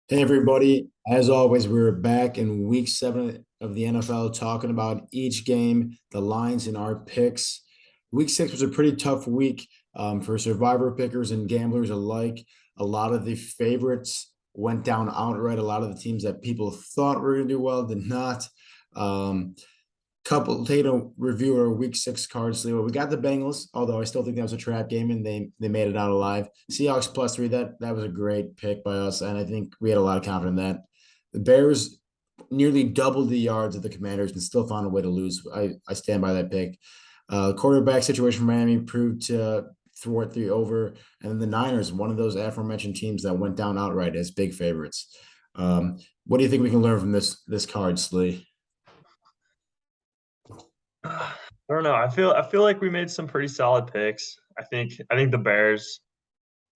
Hey everybody, as always, we're back in week 7 of the NFL talking about each game, the lines and our picks. Week 6 was a pretty tough week for survivor pickers and gamblers alike. A lot of the favorites went down outright. A lot of the teams that people thought were going to do well did not. Um, Take a review our week 6 cards. We got the Bengals, although I still think that was a trap game and they made it out alive. Seahawks +3, that was a great pick by us, and I think we had a lot of confidence in that. The Bears nearly doubled the yards of the Commanders and still found a way to lose. I stand by that pick. Quarterback situation for Miami proved to thwart the over, and then the Niners, one of those aforementioned teams that went down outright as big favorites. What do you think we can learn from this card, Slee? I don't know. I feel like we made some pretty solid picks. I think the Bears.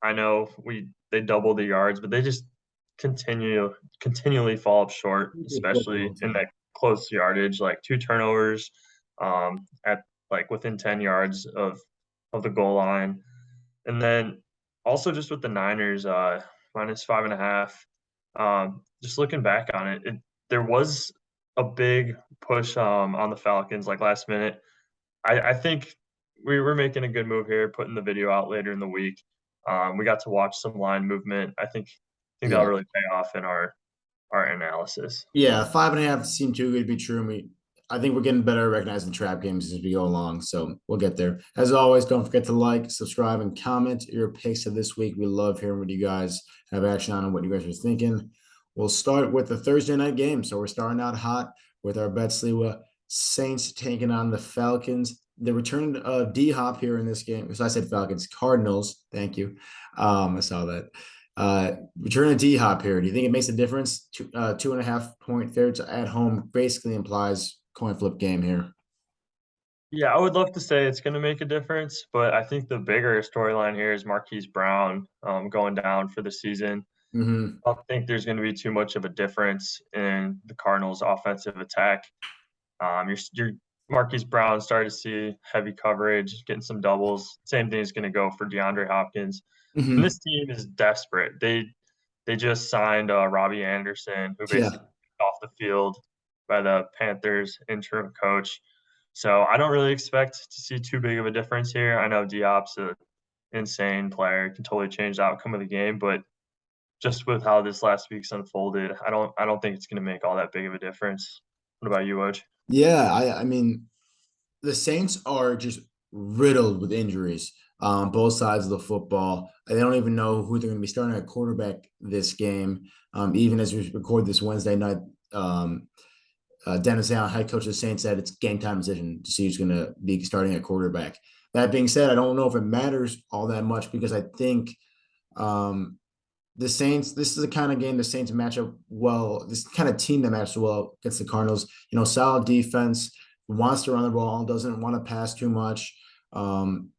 I know they double the yards, but they just continually fall up short, especially in that close yardage, like two turnovers, at like within 10 yards of the goal line, and then also just with the Niners, -5.5. Just looking back on it, there was a big push on the Falcons like last minute. I think we were making a good move here, putting the video out later in the week. We got to watch some line movement. I think that'll Yeah. really pay off in our analysis. Yeah, 5.5 seemed too good to be true. I think we're getting better at recognizing trap games as we go along. So we'll get there. As always, don't forget to like, subscribe, and comment your picks of this week. We love hearing what you guys have action on and what you guys are thinking. We'll start with the Thursday night game. So we're starting out hot with our Betsliwa Saints taking on the Falcons. The return of D Hop here in this game. So I said Falcons, Cardinals. Thank you. I saw that. Return a D Hop here. Do you think it makes a difference? 2.5 point favorites at home basically implies coin flip game here. Yeah, I would love to say it's going to make a difference, but I think the bigger storyline here is Marquise Brown going down for the season. Mm-hmm. I don't think there's going to be too much of a difference in the Cardinals' offensive attack. Your Marquise Brown started to see heavy coverage, getting some doubles. Same thing is going to go for DeAndre Hopkins. And Mm-hmm. this team is desperate. They just signed Robbie Anderson, who Yeah. basically off the field by the Panthers interim coach. So I don't really expect to see too big of a difference here. I know Diop's an insane player, can totally change the outcome of the game, but just with how this last week's unfolded, I don't think it's going to make all that big of a difference. What about you, Woj? Yeah. I mean, the Saints are just riddled with injuries on both sides of the football. They don't even know who they're going to be starting at quarterback this game. Even as we record this Wednesday night, Dennis Allen, head coach of the Saints, said it's game time decision to see who's going to be starting at quarterback. That being said, I don't know if it matters all that much because I think the Saints, this is the kind of game the Saints match up well, this kind of team that matches well against the Cardinals. Solid defense, wants to run the ball, doesn't want to pass too much. Um,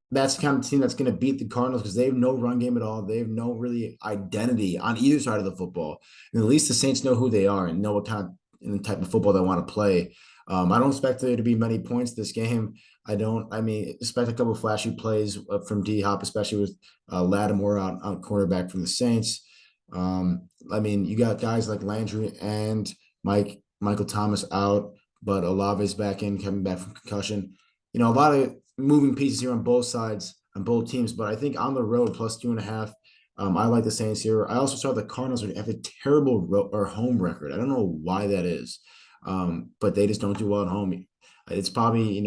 that's the kind of team that's going to beat the Cardinals because they have no run game at all. They have no really identity on either side of the football. And at least the Saints know who they are and know what kind of and the type of football they want to play. I don't expect there to be many points this game. I mean, expect a couple of flashy plays from D Hop, especially with Lattimore on cornerback from the Saints. I mean, you got guys like Landry and Michael Thomas out, but Olave's back in, coming back from concussion. A lot of moving pieces here on both sides, on both teams, but I think on the road +2.5. I like the Saints here. I also saw the Cardinals have a terrible or home record. I don't know why that is, but they just don't do well at home. It's probably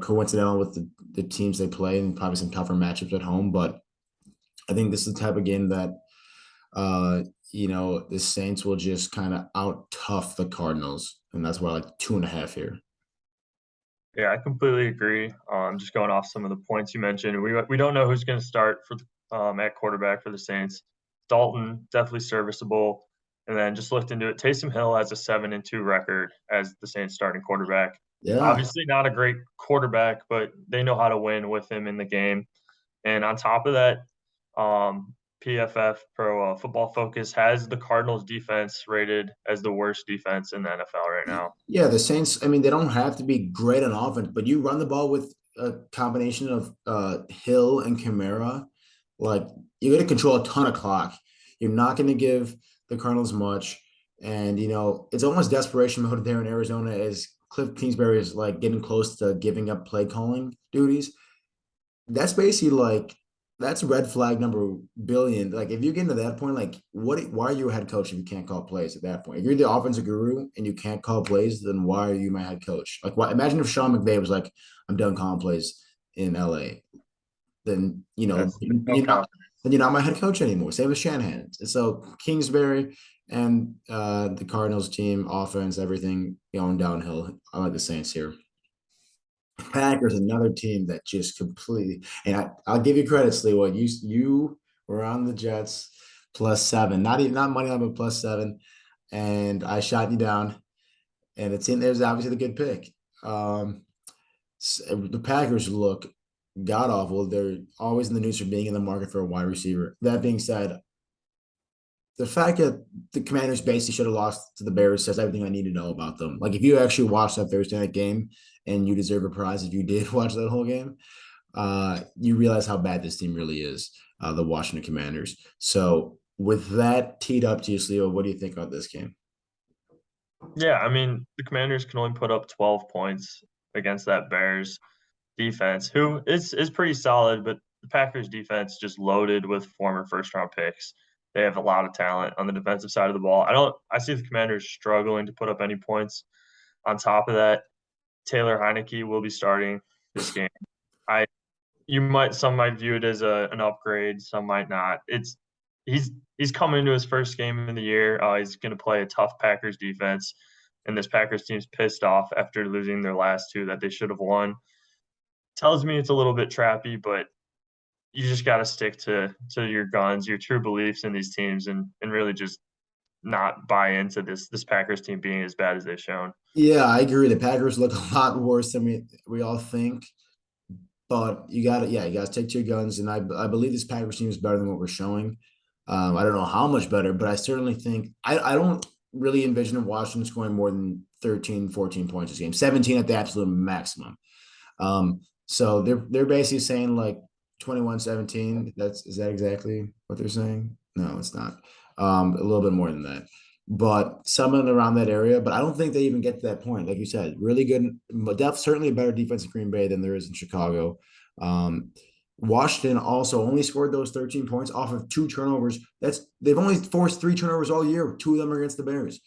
coincidental with the teams they play and probably some tougher matchups at home. But I think this is the type of game that the Saints will just kind of out tough the Cardinals, and that's why I like 2.5 here. Yeah, I completely agree. Just going off some of the points you mentioned, we don't know who's going to start for at quarterback for the Saints. Dalton definitely serviceable, and then just looked into it. Taysom Hill has a 7-2 record as the Saints starting quarterback. Yeah. Obviously, not a great quarterback, but they know how to win with him in the game. And on top of that, PFF Pro Football Focus has the Cardinals defense rated as the worst defense in the NFL right now. Yeah, the Saints, I mean, they don't have to be great on offense, but you run the ball with a combination of Hill and Kamara, like you're going to control a ton of clock. You're not going to give the Cardinals much. And, it's almost desperation mode there in Arizona as Cliff Kingsbury is like getting close to giving up play calling duties. That's basically like that's red flag number billion. Like if you get to that point, like why are you a head coach if you can't call plays at that point? If you're the offensive guru and you can't call plays, then why are you my head coach? Like imagine if Sean McVay was like, I'm done calling plays in LA. Then That's no you're not my head coach anymore. Same with Shanahan. So Kingsbury and the Cardinals team, offense, everything going downhill. I like the Saints here. Packers, another team that just completely, and I'll give you credit, Sliwa. You were on the Jets +7, not money line, but +7, and I shot you down. And it seemed there's obviously the good pick. The Packers look god awful. They're always in the news for being in the market for a wide receiver. That being said, the fact that the Commanders basically should have lost to the Bears says everything I need to know about them. Like if you actually watched that Thursday night game, and you deserve a prize if you did watch that whole game, you realize how bad this team really is, the Washington Commanders. So with that teed up to you, Leo, what do you think about this game? Yeah, I mean, the Commanders can only put up 12 points against that Bears defense, who is pretty solid, but the Packers defense just loaded with former first round picks. They have a lot of talent on the defensive side of the ball. I see the Commanders struggling to put up any points. On top of that, Taylor Heineke will be starting this game. Some might view it as an upgrade, some might not. He's coming into his first game in the year. He's going to play a tough Packers defense, and this Packers team's pissed off after losing their last two that they should have won. Tells me it's a little bit trappy, but you just got to stick to your guns, your true beliefs in these teams, and really just not buy into this Packers team being as bad as they've shown. Yeah, I agree. The Packers look a lot worse than we all think. But you got to take to your guns. And I believe this Packers team is better than what we're showing. I don't know how much better, but I certainly think I don't really envision Washington scoring more than 13, 14 points this game, 17 at the absolute maximum. So they're basically saying like 21-17. Is that exactly what they're saying? No, it's not. A little bit more than that. But something around that area. But I don't think they even get to that point. Like you said, really good, but certainly a better defense in Green Bay than there is in Chicago. Washington also only scored those 13 points off of 2 turnovers. They've only forced 3 turnovers all year. 2 of them are against the Bears.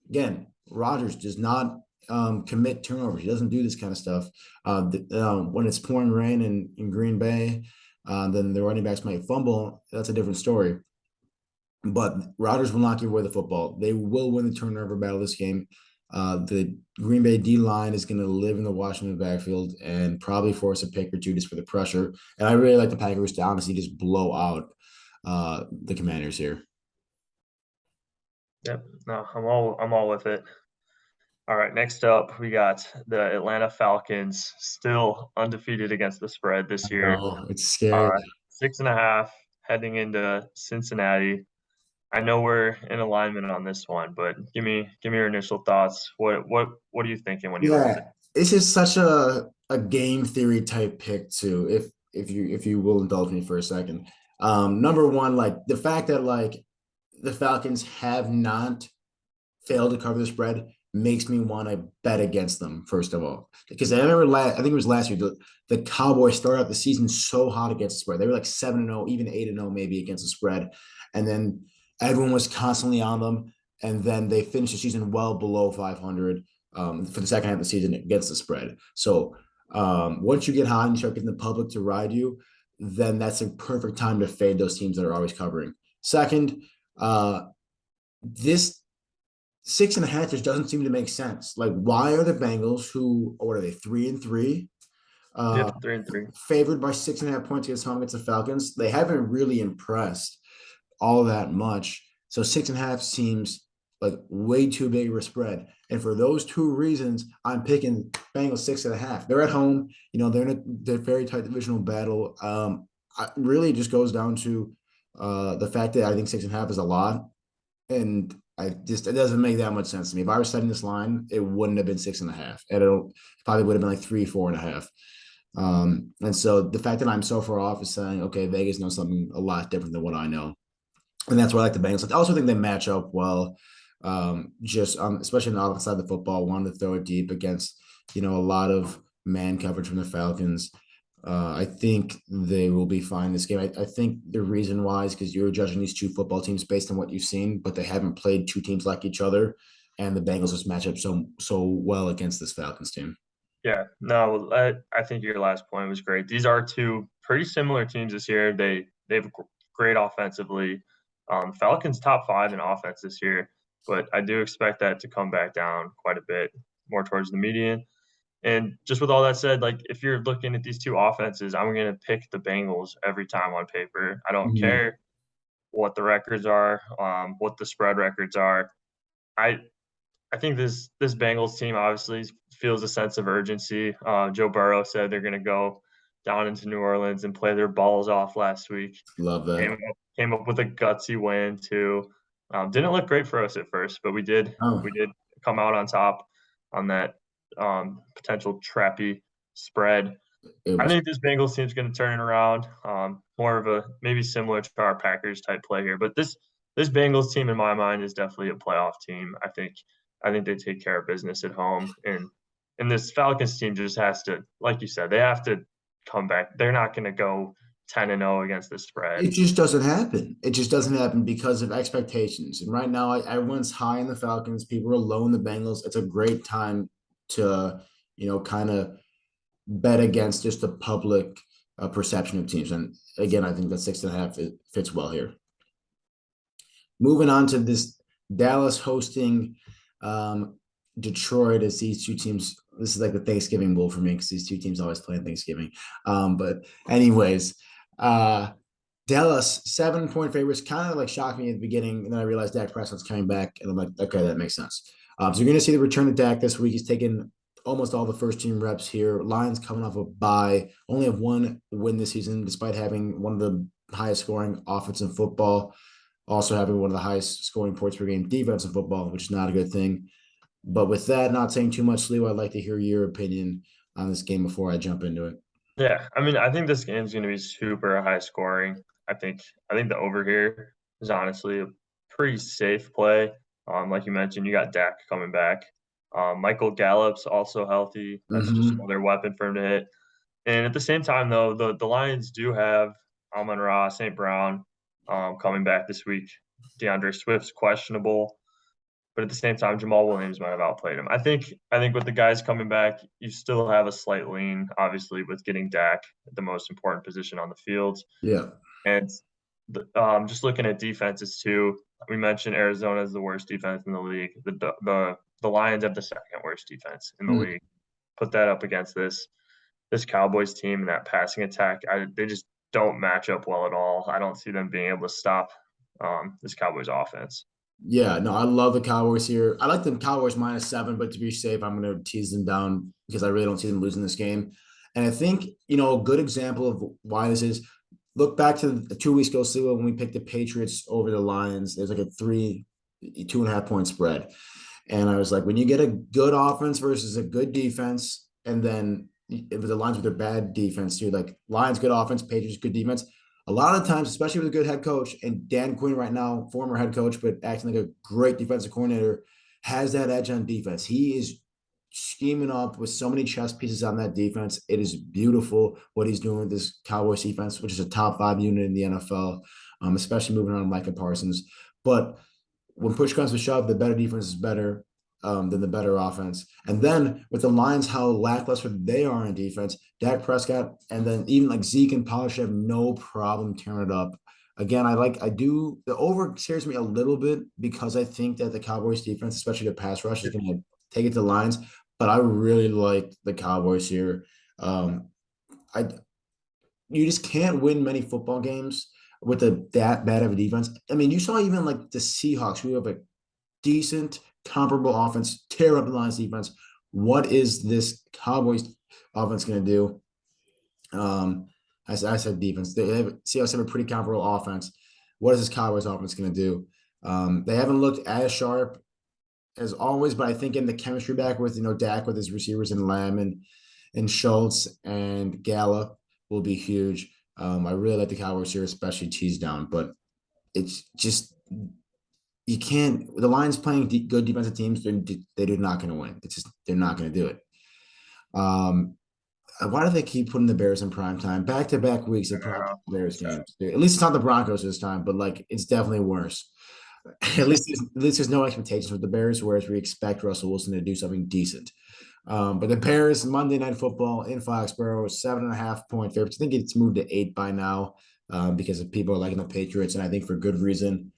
Again, Rodgers does not commit turnovers. He doesn't do this kind of stuff. When it's pouring rain in Green Bay, then the running backs might fumble. That's a different story. But Rodgers will not give away the football. They will win the turnover battle this game. The Green Bay D line is going to live in the Washington backfield and probably force a pick or two just for the pressure. And I really like the Packers to honestly just blow out the Commanders here. Yep. No, I'm all with it. All right, next up we got the Atlanta Falcons, still undefeated against the spread this year. Oh, it's scary. 6.5 heading into Cincinnati. I know we're in alignment on this one, but give me your initial thoughts. What are you thinking when you look at it? It's just such a game theory type pick too. If you will indulge me for a second. Number one, like the fact that like the Falcons have not failed to cover the spread makes me want to bet against them, first of all. Because I remember I think it was last year, the Cowboys started out the season so hot against the spread. They were like 7-0, even 8-0 maybe against the spread. And then everyone was constantly on them. And then they finished the season well below 500 for the second half of the season against the spread. So once you get hot and you start getting the public to ride you, then that's a perfect time to fade those teams that are always covering. Second, this 6.5 just doesn't seem to make sense. Like, why are the Bengals, who, what are they, 3-3? Yep, 3-3. Favored by 6.5 points against home against the Falcons? They haven't really impressed all that much. So 6.5 seems like way too big of a spread. And for those 2 reasons, I'm picking Bengals 6.5. They're at home. They're in a very tight divisional battle. Really just goes down to the fact that I think 6.5 is a lot. And it doesn't make that much sense to me. If I was setting this line, it wouldn't have been 6.5. And it probably would have been like 3, 4.5. And so the fact that I'm so far off is saying, okay, Vegas knows something a lot different than what I know. and that's why I like the Bengals. I also think they match up well, just especially on the other side of the football. Wanted to throw it deep against a lot of man coverage from the Falcons. I think they will be fine this game. I think the reason why is because you're judging these two football teams based on what you've seen, but they haven't played two teams like each other, and the Bengals just match up so well against this Falcons team. Yeah, no, I think your last point was great. These are two pretty similar teams this year. They've great offensively. Falcons top five in offense this year, but I do expect that to come back down quite a bit more towards the median. And just with all that said, like if you're looking at these two offenses, I'm going to pick the Bengals every time on paper. I don't Mhm. care what the records are, what the spread records are. I I think this Bengals team obviously feels a sense of urgency. Joe Burrow said they're going to go down into New Orleans and play their balls off last week. Love that. Came up with a gutsy win too. Didn't look great for us at first, but we did Oh, we did come out on top on that potential trappy spread. it I was. think this Bengals team's going to turn it around. More of a maybe similar to our Packers type play here, but this Bengals team in my mind is definitely a playoff team. I think they take care of business at home, and this Falcons team just has to, like you said, they have to come back. They're not going to go 10-0 against the spread. It just doesn't happen. It just doesn't happen because of expectations. And right now, everyone's high in the Falcons. People are low in the Bengals. It's a great time to, kind of bet against just the public perception of teams. And again, I think that 6.5 it fits well here. Moving on to this Dallas hosting Detroit as these two teams. This is like the Thanksgiving Bowl for me because these two teams always play on Thanksgiving. But anyways, Dallas 7-point favorites kind of like shocked me at the beginning, and then I realized Dak Prescott's coming back, and I'm like, okay, that makes sense. So you're going to see the return of Dak this week. He's taken almost all the first team reps here. Lions coming off a bye, only have one win this season, despite having one of the highest scoring offense in football, also having one of the highest scoring points per game defense in football, which is not a good thing. But with that, not saying too much, Leo, I'd like to hear your opinion on this game before I jump into it. Yeah, I mean, I think this game's going to be super high scoring. I think the over here is honestly a pretty safe play. Like you mentioned, you got Dak coming back. Michael Gallup's also healthy. That's just Mm-hmm. another weapon for him to hit. And at the same time, though, the Lions do have Amon-Ra, St. Brown coming back this week. DeAndre Swift's questionable, but at the same time, Jamal Williams might have outplayed him. I think with the guys coming back, you still have a slight lean, obviously, with getting Dak at the most important position on the field. Yeah. And just looking at defenses too, we mentioned Arizona is the worst defense in the league. The Lions have the second worst defense in the Mm. league. Put that up against this Cowboys team and that passing attack, they just don't match up well at all. I don't see them being able to stop this Cowboys offense. Yeah, no, I love the Cowboys here. I like the Cowboys -7, but to be safe, I'm going to tease them down because I really don't see them losing this game. And I think, a good example of why this is look back to 2 weeks ago, Sue, when we picked the Patriots over the Lions. There's like a 2.5 point spread. And I was like, when you get a good offense versus a good defense, and then it was the Lions with their bad defense, too, like Lions good offense, Patriots good defense. A lot of times, especially with a good head coach, and Dan Quinn right now, former head coach, but acting like a great defensive coordinator, has that edge on defense. He is scheming up with so many chess pieces on that defense. It is beautiful what he's doing with this Cowboys defense, which is a top 5 unit in the NFL, especially moving on Micah Parsons. But when push comes to shove, the better defense is better than the better offense. And then with the Lions, how lackluster they are in defense, Dak Prescott, and then even like Zeke and Polish have no problem tearing it up. Again, the over scares me a little bit because I think that the Cowboys defense, especially the pass rush, is going to take it to the Lions. But I really like the Cowboys here. I You just can't win many football games with that bad of a defense. I mean, you saw even like the Seahawks, who have a decent, comparable offense, tear up the Lions defense. What is this Cowboys offense going to do? I said defense. Seahawks have a pretty comparable offense. What is this Cowboys offense going to do? They haven't looked as sharp as always, but I think in the chemistry back with Dak with his receivers and Lamb and Schultz and Gallup will be huge. I really like the Cowboys here, especially tease down. But it's just you can't. The Lions playing good defensive teams, they're not going to win. It's just they're not going to do it. Um, why do they keep putting the Bears in prime time? Back to back weeks of prime Yeah. Bears games. At least it's not the Broncos this time, but like it's definitely worse. At least there's no expectations with the Bears, whereas we expect Russell Wilson to do something decent. But the Bears Monday Night Football in Foxborough, 7.5 point favorites. I think it's moved to 8 by now because of people are liking the Patriots, and I think for good reason.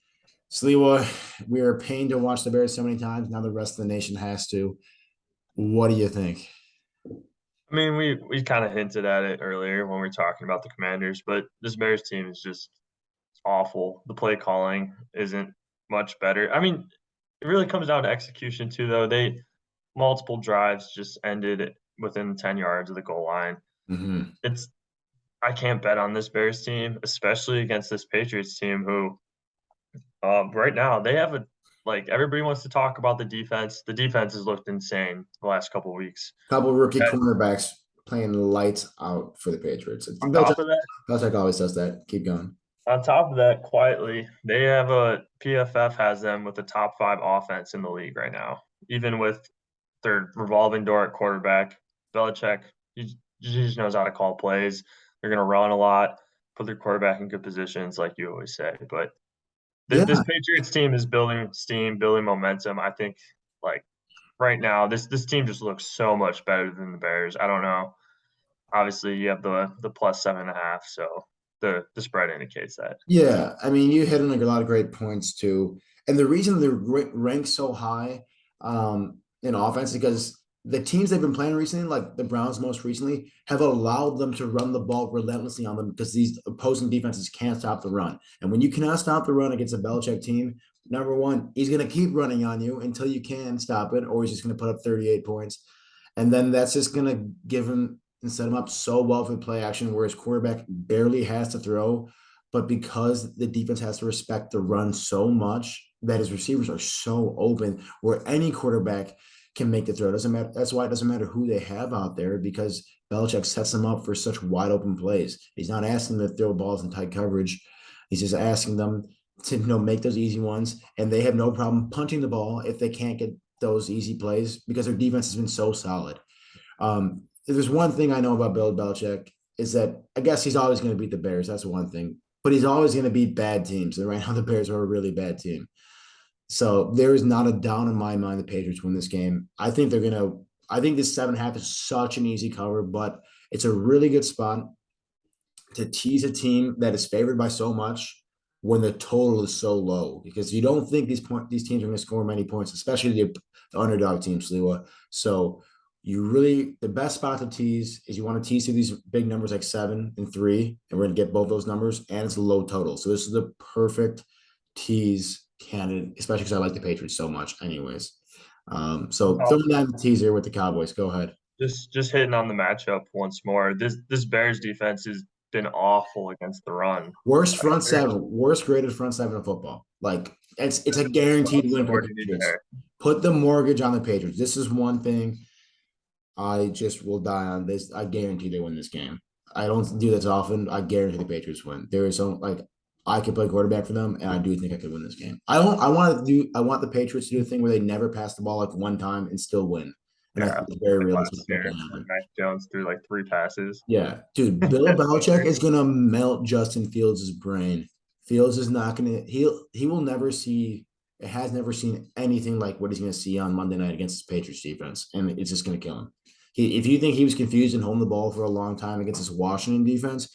Sliwa, we are pained to watch the Bears so many times. Now the rest of the nation has to. What do you think? I mean, we kind of hinted at it earlier when we were talking about the Commanders, but this Bears team is just awful. The play calling isn't much better. I mean, it really comes down to execution too, though. They multiple drives just ended within 10 yards of the goal line. Mm-hmm. It's I can't bet on this Bears team, especially against this Patriots team who right now they have a like everybody wants to talk about the defense. The defense has looked insane the last couple of weeks. Couple rookie And cornerbacks playing lights out for the Patriots. on top of that, Belichick always does that. Keep going. quietly, they have a PFF has them with the top 5 offense in the league right now. Even with their revolving door at quarterback, Belichick, he just knows how to call plays. They're going to run a lot, put their quarterback in good positions, like you always say. But Yeah, this Patriots team is building steam, building momentum. I think, like right now, this team just looks so much better than the Bears. I don't know. Obviously, you have the plus 7.5, so the spread indicates that. yeah. I mean, you hit on like a lot of great points too. And the reason they're ranked so high in offense is because the teams they've been playing recently, like the Browns most recently, have allowed them to run the ball relentlessly on them because these opposing defenses can't stop the run. And when you cannot stop the run against a Belichick team, number one, he's going to keep running on you until you can stop it, or he's just going to put up 38 points. And then that's just going to give him and set him up so well for play action where his quarterback barely has to throw. But because the defense has to respect the run so much that his receivers are so open, where any quarterback can make the throw. It doesn't matter. That's why it doesn't matter who they have out there because Belichick sets them up for such wide open plays. He's not asking them to throw balls in tight coverage. He's just asking them to make those easy ones, and they have no problem punting the ball if they can't get those easy plays because their defense has been so solid. If there's one thing I know about Bill Belichick is that I guess he's always going to beat the Bears. That's one thing, but he's always going to beat bad teams. And right now, the Bears are a really bad team. So there is not a doubt in my mind the Patriots win this game. I think they're going to. I think this 7.5 is such an easy cover, but it's a really good spot to tease a team that is favored by so much when the total is so low because you don't think these teams are going to score many points, especially the underdog teams, Sliwa. So the best spot to tease is you want to tease to these big numbers like 7 and 3, and we're going to get both those numbers, and it's a low total. So this is the perfect tease candidate, especially because I like the Patriots so much, anyways. So throwing down the teaser with the Cowboys. Go ahead. Just hitting on the matchup once more. This Bears defense has been awful against the run. Worst graded front seven in football. Like it's a guaranteed win for the Patriots. Put the mortgage on the Patriots. This is one thing I just will die on this. I guarantee they win this game. I don't do this often. I guarantee the Patriots win. There is some like I could play quarterback for them, and I do think I could win this game. I don't. I want the Patriots to do a thing where they never pass the ball like one time and still win. And I Yeah, think it's very like realistic last that year can when happen. Mac Jones threw like 3 passes. Yeah, dude, Bill Belichick is gonna melt Justin Fields' brain. Fields is not gonna. He will never see. It has never seen anything like what he's gonna see on Monday night against his Patriots defense, and it's just gonna kill him. If you think he was confused and holding the ball for a long time against this Washington defense,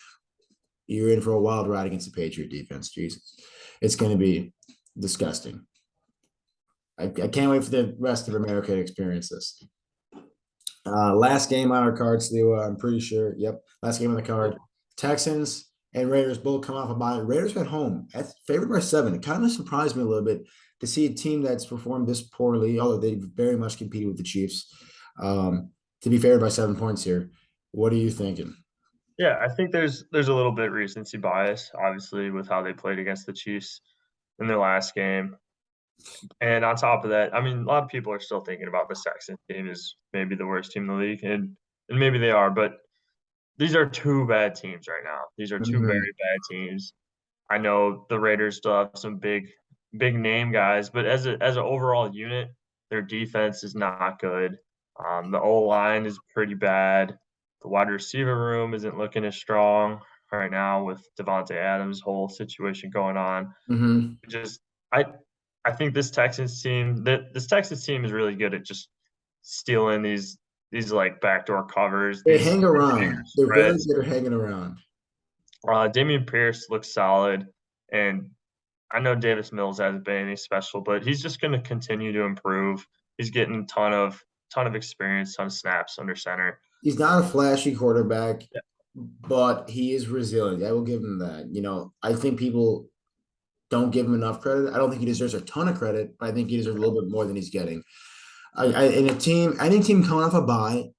you're in for a wild ride against the Patriot defense. Jesus, it's going to be disgusting. I can't wait for the rest of America to experience this. Last game on our cards, Leo. I'm pretty sure. Yep, last game on the card. Texans and Raiders both come off a bye. Raiders at home, that's favored by 7. It kind of surprised me a little bit to see a team that's performed this poorly, although they very much competed with the Chiefs, to be favored by 7 points here. What are you thinking? Yeah, I think there's a little bit recency bias, obviously, with how they played against the Chiefs in their last game. And on top of that, I mean, a lot of people are still thinking about the Texans team is maybe the worst team in the league, and maybe they are, but these are 2 bad teams right now. These are 2 Mhm. very bad teams. I know the Raiders still have some big name guys, but as an overall unit, their defense is not good. The O line is pretty bad. The wide receiver room isn't looking as strong right now with Devontae Adams' whole situation going on. Mm-hmm. Just I I think this Texans team is really good at just stealing these like backdoor covers, They these hang bigger around. They're very spreads. good at hanging around. Damian Pierce looks solid, and I know Davis Mills hasn't been any special, but he's just going to continue to improve. He's getting a ton of experience, ton of snaps under center. He's not a flashy quarterback, Yeah. but he is resilient. I will give him that. I think people don't give him enough credit. I don't think he deserves a ton of credit, but I think he deserves a little bit more than he's getting. In a team, any team coming off a bye,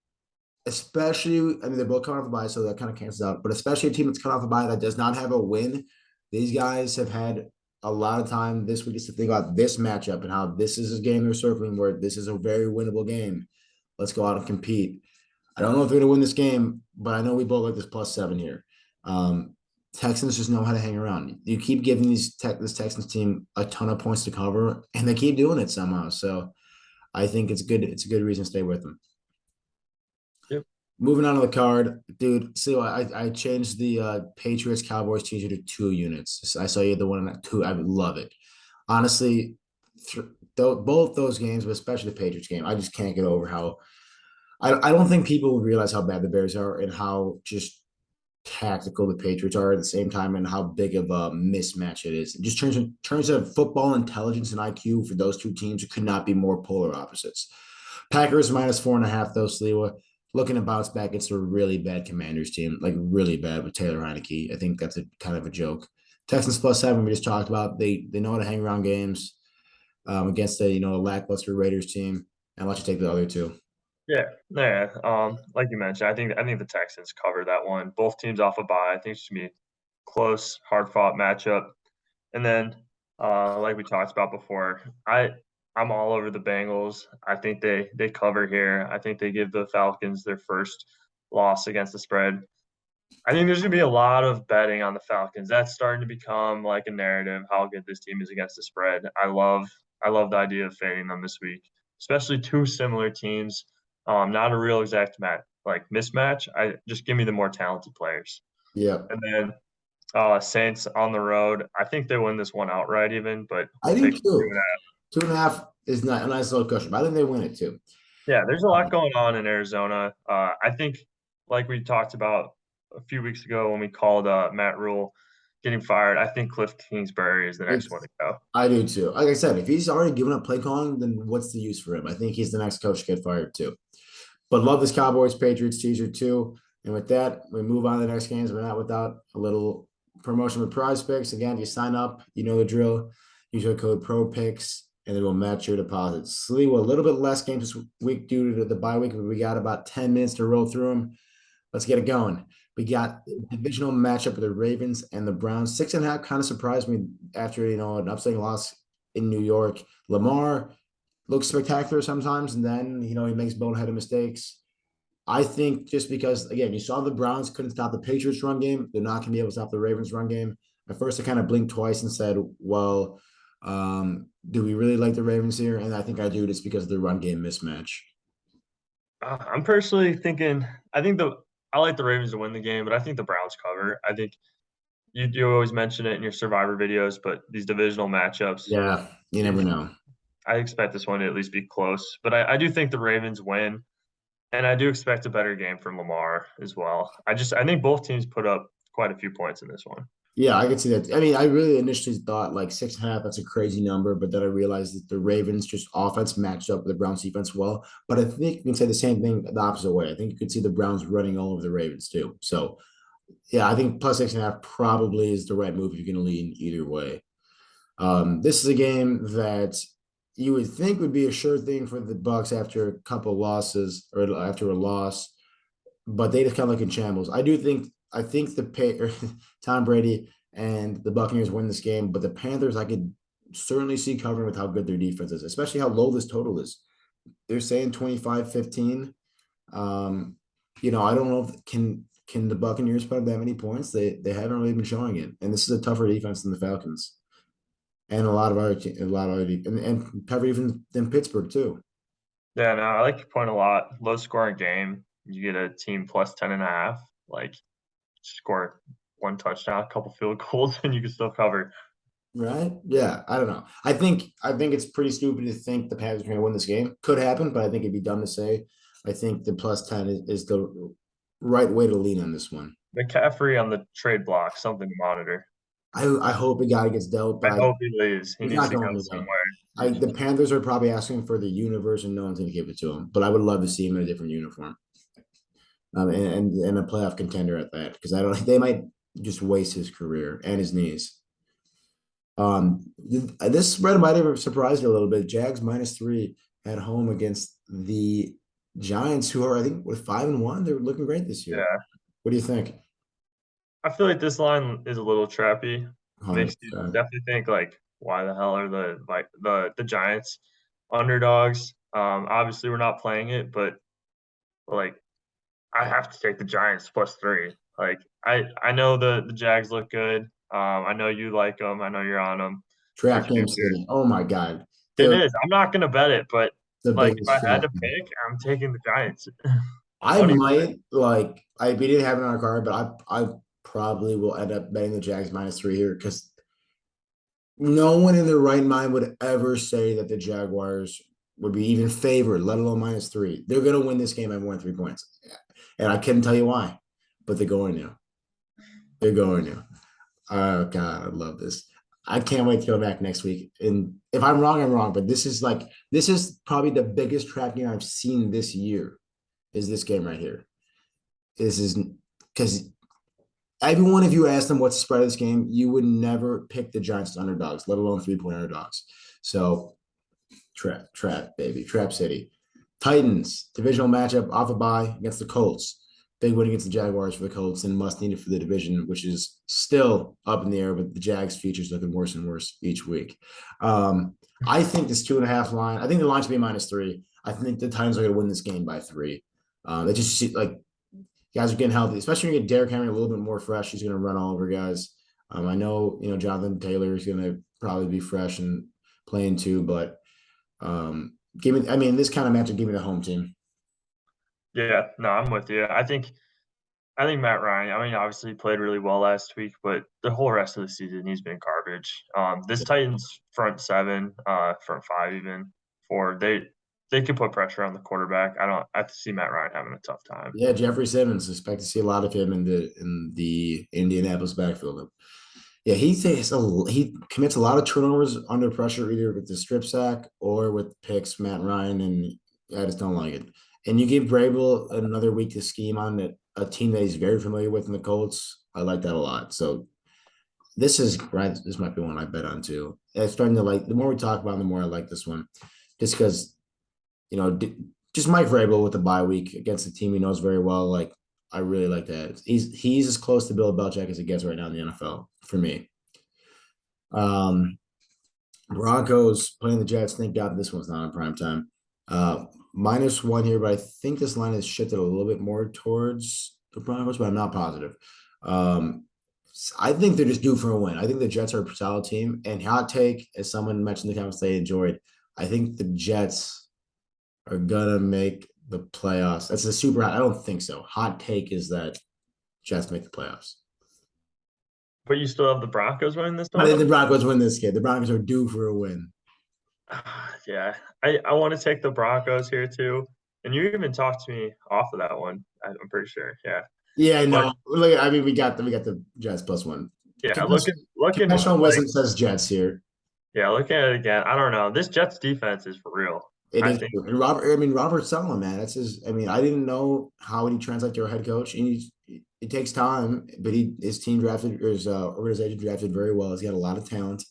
especially, I mean, they're both coming off a bye, so that kind of cancels out. But especially a team that's coming off a bye that does not have a win, these guys have had a lot of time this week just to think about this matchup and how this is a game they're circling where this is a very winnable game. Let's go out and compete. I don't know if they're going to win this game, but I know we both like this +7 here. Texans just know how to hang around. You keep giving this Texans team a ton of points to cover, and they keep doing it somehow. So I think it's good. It's a good reason to stay with them. Yep. Moving on to the card, dude. So I changed the Patriots Cowboys teaser to 2 units. I saw you had the one at 2. I would love it. Honestly, both those games, but especially the Patriots game, I just can't get over how I don't think people realize how bad the Bears are and how just tactical the Patriots are at the same time and how big of a mismatch it is. Just terms of football intelligence and IQ for those two teams, it could not be more polar opposites. Packers -4.5 though, Sliwa. Looking to bounce back against a really bad Commanders team, like really bad with Taylor Heineke. I think that's a kind of a joke. Texans +7, we just talked about. They know how to hang around games against a lackluster Raiders team. And I'll let you take the other two. Yeah, yeah. Like you mentioned, I think the Texans cover that one. Both teams off a bye. I think it's gonna be close, hard fought matchup. And then, like we talked about before, I'm all over the Bengals. I think they cover here. I think they give the Falcons their first loss against the spread. I think there's gonna be a lot of betting on the Falcons. That's starting to become like a narrative, how good this team is against the spread. I love the idea of fading them this week, especially two similar teams. Not a real exact mismatch. I just give me the more talented players. Yeah. And then Saints on the road. I think they win this one outright even, but I we'll do take two too. and a half. 2.5 is not a nice little cushion, but I think they win it too. Yeah, there's a lot going on in Arizona. I think, like we talked about a few weeks ago when we called Matt Rule getting fired, I think Cliff Kingsbury is the next one It's to go. I do too. Like I said, if he's already given up play calling, then what's the use for him? I think he's the next coach to get fired too. But love this Cowboys Patriots teaser too. And with that, we move on to the next games, but not without a little promotion with Prize Picks. Again, you sign up, you know the drill. Use our code PROPICS, and then we'll match your deposits. Slee, we're a little bit less games this week due to the bye week, but we got about 10 minutes to roll through them. Let's get it going. We got the divisional matchup with the Ravens and the Browns. 6.5 kind of surprised me after an upsetting loss in New York. Lamar looks spectacular sometimes, and then he makes boneheaded mistakes. I think just because again, you saw the Browns couldn't stop the Patriots run game, they're not gonna be able to stop the Ravens run game. At first, I kind of blinked twice and said, "Well, do we really like the Ravens here?" And I think I do just because of the run game mismatch. I'm personally thinking I like the Ravens to win the game, but I think the Browns cover. I think you always mention it in your Survivor videos, but these divisional matchups, Yeah, you never know. I expect this one to at least be close. But I do think the Ravens win. And I do expect a better game from Lamar as well. I think both teams put up quite a few points in this one. Yeah, I can see that. I mean, I really initially thought like 6.5, that's a crazy number, but then I realized that the Ravens just offense matched up with the Browns defense well. But I think you can say the same thing the opposite way. I think you could see the Browns running all over the Ravens too. So yeah, I think +6.5 probably is the right move if you're going to lean either way. This is a game that you would think would be a sure thing for the Bucks after a couple losses or after a loss, but they just kind of look in shambles. I think Tom Brady and the Buccaneers win this game, but the Panthers I could certainly see covering with how good their defense is, especially how low this total is. They're saying 25-15. I don't know if can can the Buccaneers put up that many points? They haven't really been showing it, and this is a tougher defense than the Falcons, and a lot of other, and tougher even than Pittsburgh too. Yeah, no, I like your point a lot. Low scoring game. You get a team plus 10.5. Like, score one touchdown, a couple field goals, and you can still cover. Right? Yeah, I don't know. I think it's pretty stupid to think the Panthers are going to win this game. Could happen, but I think it'd be dumb to say. I think the plus 10 is the right way to lean on this one. McCaffrey on the trade block, something to monitor. I hope a guy gets dealt, I but hope he leaves. He he's needs not to go going to go. somewhere. The Panthers are probably asking for the universe, and no one's going to give it to him. But I would love to see him in a different uniform, and a playoff contender at that, because I don't. They might just waste his career and his knees. This spread might have surprised you a little bit. Jags -3 at home against the Giants, who are, I think, with 5-1. They're looking great this year. Yeah. What do you think? I feel like this line is a little trappy. Makes you 100%. definitely think like, why the hell are the Giants underdogs? Obviously we're not playing it, but like I have to take the Giants +3. Like I know the Jags look good. I know you like them. I know you're on them for Trap game future. city. Oh my God. It They're is. I'm not gonna bet it, but the like if biggest I had trap to game. pick, I'm taking the Giants. I Money. might we didn't have it on our card, but I probably will end up betting the Jags -3 here, because no one in their right mind would ever say that the Jaguars would be even favored, let alone -3. They're going to win this game by more than 3 points. And I couldn't tell you why, but they're going to. They're going to. Oh, God, I love this. I can't wait to go back next week. And if I'm wrong, I'm wrong. But this is probably the biggest trap game I've seen this year, is this game right here. This is because everyone, if you asked them what's the spread of this game, you would never pick the Giants as underdogs, let alone 3-point underdogs. So trap, baby, trap city. Titans, divisional matchup off a bye against the Colts. Big win against the Jaguars for the Colts, and must need it for the division, which is still up in the air, but the Jags' future is looking worse and worse each week. I think this 2.5 line, I think the line should be -3. I think the Titans are going to win this game by 3. They just like guys are getting healthy, especially when you get Derrick Henry a little bit more fresh. He's going to run all over guys. I know, Jonathan Taylor is going to probably be fresh and playing too, but this kind of matchup, give me the home team. Yeah, no, I'm with you. I think Matt Ryan, I mean, obviously he played really well last week, but the whole rest of the season he's been garbage. This Titans front seven, front five even, four, they can put pressure on the quarterback. I see Matt Ryan having a tough time. Yeah, Jeffrey Simmons. Expect to see a lot of him in the Indianapolis backfield. Yeah, he commits a lot of turnovers under pressure, either with the strip sack or with picks. Matt Ryan, and I just don't like it. And you give Vrabel another week to scheme on a team that he's very familiar with in the Colts. I like that a lot. So this is right. This might be one I bet on too. It's starting to like, the more we talk about it, the more I like this one, just because just Mike Vrabel with the bye week against a team he knows very well. Like, I really like that. He's as close to Bill Belichick as it gets right now in the NFL for me. Broncos playing the Jets. Thank God this one's not on prime time. -1 here, but I think this line has shifted a little bit more towards the Broncos, but I'm not positive. I think they're just due for a win. I think the Jets are a solid team. And hot take, as someone mentioned in the comments they enjoyed, I think the Jets are gonna make the playoffs. That's a super hot. I don't think so. Hot take is that Jets make the playoffs. But you still have the Broncos winning this I think one? the Broncos win this game. The Broncos are due for a win. Yeah, I want to take the Broncos here too. And you even talked to me off of that one. I'm pretty sure. Yeah. Yeah, But no. Look, I mean, we got the Jets +1. yeah, looking Conventional like wisdom says Jets here. yeah, looking at it again. I don't know. This Jets defense is for real. It I is. think And Robert Saleh, man. That's his. I mean, I didn't know how would he translate to a head coach. And it takes time, but his team drafted, or his organization drafted very well. He's got a lot of talent,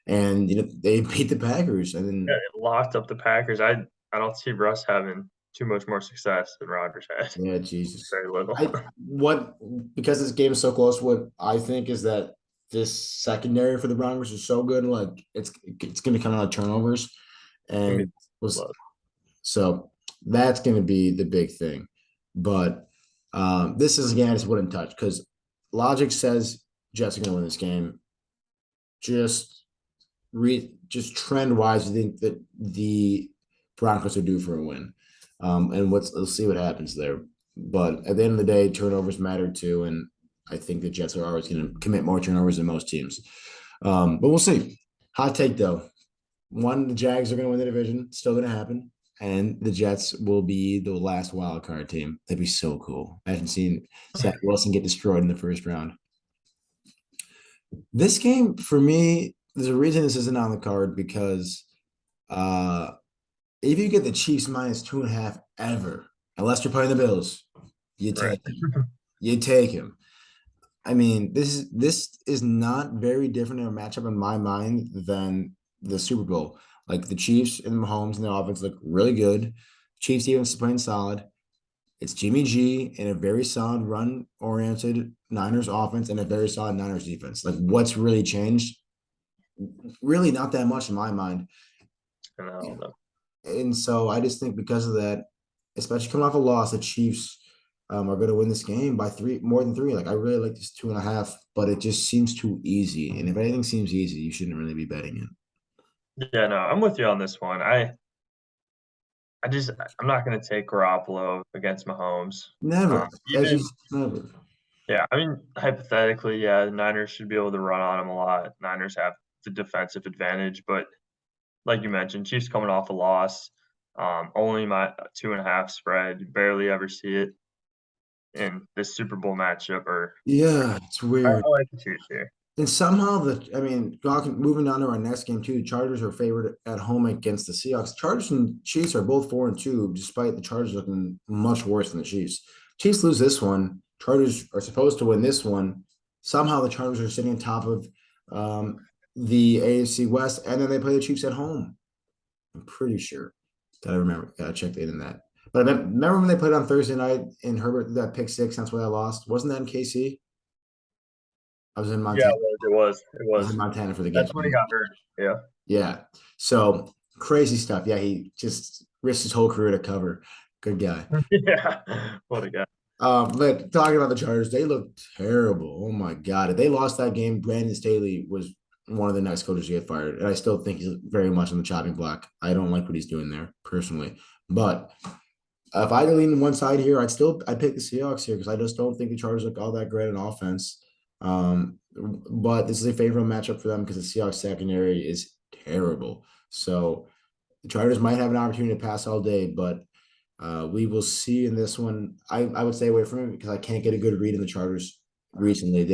and they beat the Packers, and yeah, then it locked up the Packers. I don't see Russ having too much more success than Rodgers had. yeah, Jesus. Very little. I what Because this game is so close. What I think is that this secondary for the Broncos is so good. Like, it's going to come out of turnovers, I mean, and was look, so that's going to be the big thing. But This is a game I just wouldn't touch because logic says Jets are going to win this game. Just just trend wise, I think that the Broncos are due for a win. And let's see what happens there. But at the end of the day, turnovers matter too, and I think the Jets are always going to commit more turnovers than most teams. But we'll see. Hot take though. One, the Jags are going to win the division. Still going to happen. And the Jets will be the last wild card team. That'd be so cool. Imagine seeing Zach Wilson get destroyed in the first round. This game, for me, there's a reason this isn't on the card because if you get the Chiefs minus 2.5 ever, unless you're playing the Bills, you take him. You take him. I mean, this is not very different in a matchup in my mind than the Super Bowl. Like the Chiefs and Mahomes and the offense look really good. Chiefs defense is playing solid. It's Jimmy G and a very solid run-oriented Niners offense and a very solid Niners defense. Like what's really changed? Really not that much in my mind. And so I just think because of that, especially coming off a loss, the Chiefs are going to win this game by more than 3. Like I really like this 2.5, but it just seems too easy. And if anything seems easy, you shouldn't really be betting it. Yeah, no, I'm with you on this one. I'm not going to take Garoppolo against Mahomes. Never. Never. Yeah, I mean, hypothetically, yeah, the Niners should be able to run on them a lot. Niners have the defensive advantage, but like you mentioned, Chiefs coming off a loss, only my 2.5 spread, barely ever see it in this Super Bowl matchup. Yeah, it's weird. I like the Chiefs here. And somehow moving on to our next game too, Chargers are favored at home against the Seahawks. Chargers and Chiefs are both 4-2, despite the Chargers looking much worse than the Chiefs. Chiefs lose this one. Chargers are supposed to win this one. Somehow the Chargers are sitting on top of the AFC West, and then they play the Chiefs at home. I'm pretty sure. Gotta check the internet. But I remember when they played on Thursday night in Herbert, that pick 6, that's why I lost. Wasn't that in KC? I was in Montana. Yeah, it was. I was in Montana for the game. That's when he got hurt. Yeah. Yeah. So crazy stuff. Yeah, he just risked his whole career to cover. Good guy. Yeah. What a guy. But talking about the Chargers, they look terrible. Oh my God. If they lost that game, Brandon Staley was one of the next coaches to get fired. And I still think he's very much on the chopping block. I don't like what he's doing there personally. But if I had to lean on one side here, I'd pick the Seahawks here because I just don't think the Chargers look all that great in offense. But this is a favorable matchup for them because the Seahawks secondary is terrible. So the Chargers might have an opportunity to pass all day, but we will see in this one. I would stay away from it because I can't get a good read in the Chargers recently.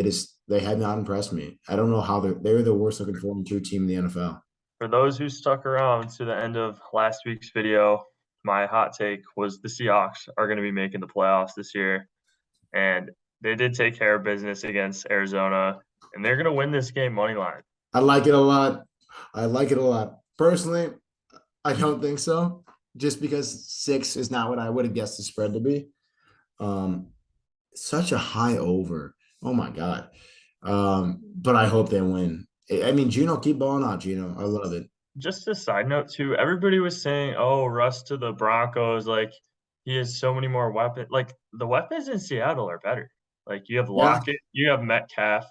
They have not impressed me. I don't know how they're the worst looking 4-2 team in the NFL. For those who stuck around to the end of last week's video, my hot take was the Seahawks are going to be making the playoffs this year. And they did take care of business against Arizona, and they're going to win this game money line. I like it a lot. Personally, I don't think so, just because 6 is not what I would have guessed the spread to be. Such a high over. Oh, my God. But I hope they win. I mean, Gino, keep balling out, Gino. I love it. Just a side note, too. Everybody was saying, oh, Russ to the Broncos. Like, he has so many more weapons. Like, the weapons in Seattle are better. Like, you have Lockett, you have Metcalf,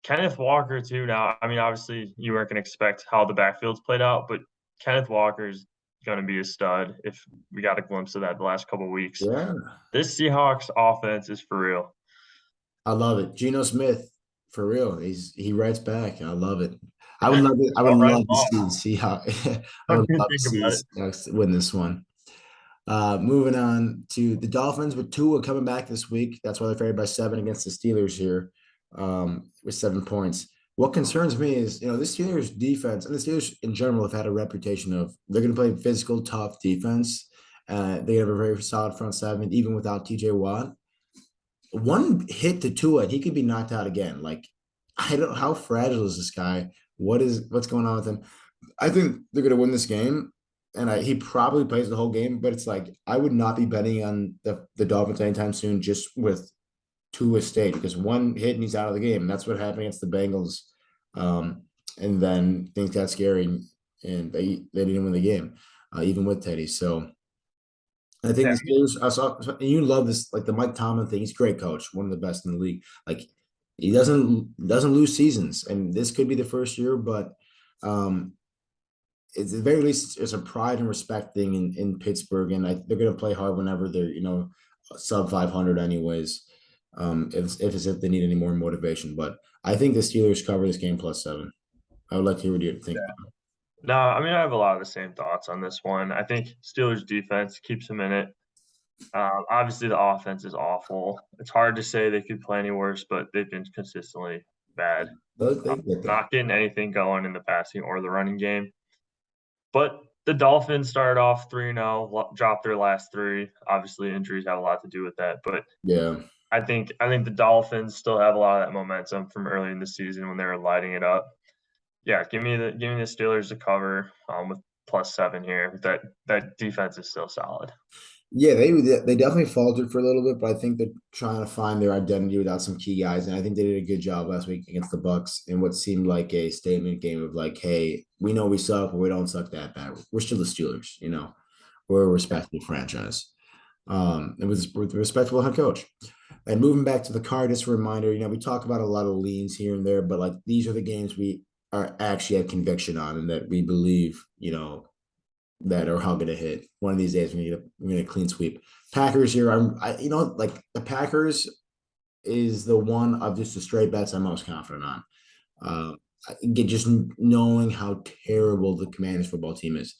Kenneth Walker, too. Now, I mean, obviously, you weren't going to expect how the backfield's played out, but Kenneth Walker's going to be a stud if we got a glimpse of that the last couple of weeks. Yeah. This Seahawks offense is for real. I love it. Geno Smith, for real. He writes back. I love it. I would love it. I would love to see Seahawks. I would love to see the Seahawks win this one. Moving on to the Dolphins with Tua coming back this week. That's why they're favored by 7 against the Steelers here, with 7 points. What concerns me is, the Steelers defense and the Steelers in general have had a reputation of they're going to play physical, tough defense. They have a very solid front 7, even without TJ Watt. One hit to Tua, he could be knocked out again. Like, how fragile is this guy? What's going on with him? I think they're going to win this game. And he probably plays the whole game, but it's like I would not be betting on the Dolphins anytime soon just with Tua's state because one hit and he's out of the game. And that's what happened against the Bengals. And then things got scary and they didn't win the game, even with Teddy. So I think Yeah, the Steelers. I saw, and you love this, like the Mike Tomlin thing. He's a great coach, one of the best in the league. Like he doesn't lose seasons, and this could be the first year, but um, it's at the very least it's a pride and respect thing in Pittsburgh, and they're going to play hard whenever they're sub 500 anyways. If they need any more motivation, but I think the Steelers cover this game +7. I would like to hear what you think. no, I mean, I have a lot of the same thoughts on this one. I think Steelers defense keeps them in it. Obviously, the offense is awful. It's hard to say they could play any worse, but they've been consistently bad. But they get there. Not getting anything going in the passing or the running game. But the Dolphins started off 3-0, dropped their last three. Obviously, injuries have a lot to do with that. But Yeah. I think the Dolphins still have a lot of that momentum from early in the season when they were lighting it up. Yeah, give me the Steelers to cover with +7 here. That defense is still solid. Yeah, they definitely faltered for a little bit, but I think they're trying to find their identity without some key guys, and I think they did a good job last week against the Bucks in what seemed like a statement game of like, hey, we know we suck, but we don't suck that bad. We're still the Steelers, We're a respectable franchise. And with a respectable head coach. And moving back to the card, just a reminder, we talk about a lot of leans here and there, but like these are the games we are actually have conviction on and that we believe, that are how gonna hit. One of these days we're gonna clean sweep. Packers here, like the Packers is the one of just the straight bets I'm most confident on. Uh, just knowing how terrible the Commanders football team is.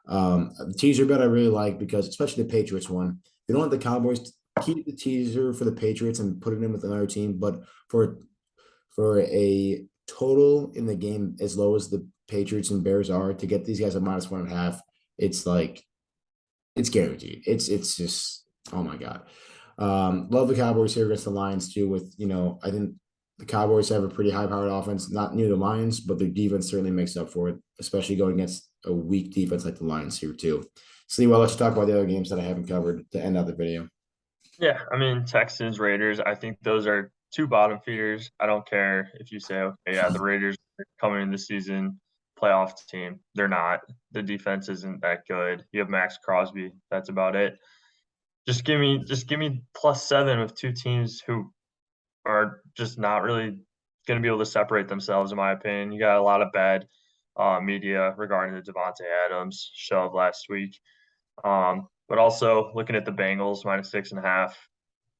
The teaser bet I really like because especially the Patriots one. They don't want the Cowboys keep the teaser for the Patriots and put it in with another team, but for a total in the game as low as the Patriots and Bears are to get these guys at -1.5, it's like it's guaranteed. It's just oh my god. Love the Cowboys here against the Lions too. With I think the Cowboys have a pretty high-powered offense, not near the Lions, but their defense certainly makes up for it, especially going against a weak defense like the Lions here too. So, well, let's talk about the other games that I haven't covered to end out the video. Yeah, I mean Texans, Raiders. I think those are two bottom feeders. I don't care if you say, okay, yeah, the Raiders are coming in the season playoff team. They're not. The defense isn't that good. You have Max Crosby. That's about it. Just give me +7 with two teams who are just not really going to be able to separate themselves, in my opinion. You got a lot of bad media regarding the Devontae Adams shove last week. But also looking at the Bengals -6.5,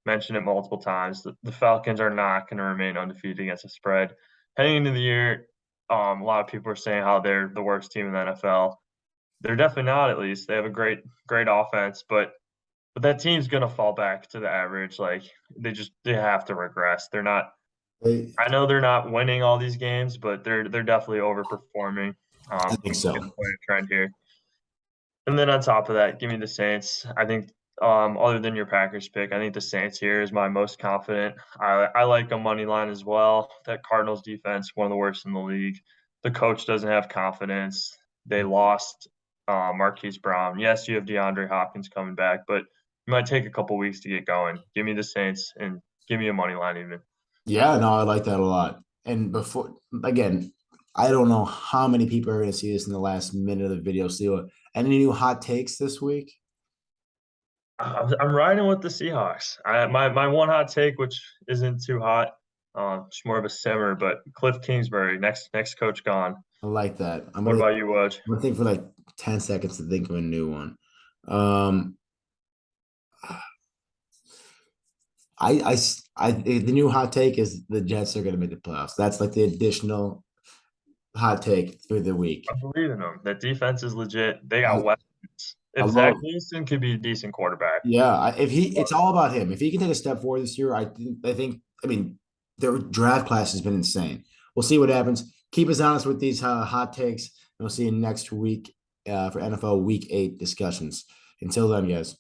mentioned it multiple times. The Falcons are not going to remain undefeated against the spread. Heading into the year, a lot of people are saying how they're the worst team in the NFL. They're definitely not. At least they have a great offense, but that team's going to fall back to the average. Like they have to regress. They're not. I I know they're not winning all these games, but they're definitely overperforming. think so. Getting a trend here. And then on top of that, give me the Saints. I think, other than your Packers pick, I think the Saints here is my most confident. I like a money line as well. That Cardinals defense, one of the worst in the league. The coach doesn't have confidence. They lost Marquise Brown. Yes, you have DeAndre Hopkins coming back, but it might take a couple weeks to get going. Give me the Saints and give me a money line even. Yeah, no, I like that a lot. And before, again, I don't know how many people are going to see this in the last minute of the video. So, any new hot takes this week? I'm riding with the Seahawks. My one hot take, which isn't too hot, just more of a simmer, but Cliff Kingsbury, next coach gone. I like that. What about you, Woj? I'm gonna think for like 10 seconds to think of a new one. Um, the new hot take is the Jets are going to make the playoffs. That's like the additional hot take for the week. I believe in them. That defense is legit. They I, got weapons. I If Zach love. Wilson could be a decent quarterback, Yeah, it's all about him. If he can take a step forward this year, I mean, their draft class has been insane. We'll see what happens. Keep us honest with these hot takes, and we'll see you next week for NFL Week 8 discussions. Until then, guys.